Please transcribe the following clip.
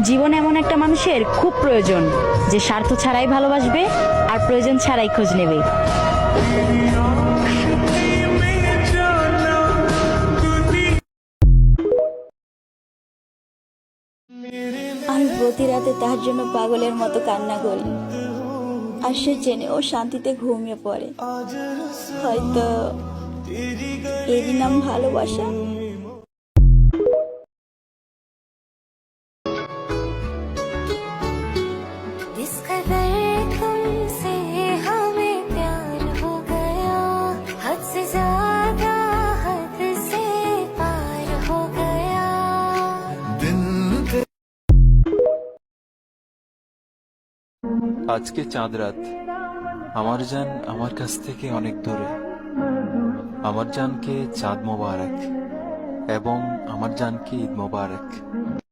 জীবনে এমন একটা মানুষের খুব প্রয়োজন, যে স্বার্থ ছাড়াই ভালোবাসবে আর প্রয়োজন ছাড়াই খোঁজ নেবে। আমি প্রতি রাতে তার জন্য পাগলের মতো কান্না করি, আর সে জেনে ও শান্তিতে ঘুমিয়ে পড়ে। হয়তো এরই নাম ভালোবাসা। इस कदर तुमसे हमें प्यार हो गया, हद से ज्यादा हद से पार हो गया। আজকে চাঁদ রাত, আমার জান আমার কাছ থেকে অনেক দূরে। আমার জানকে চাঁদ মোবারক এবং আমার জানকে ঈদ মোবারক।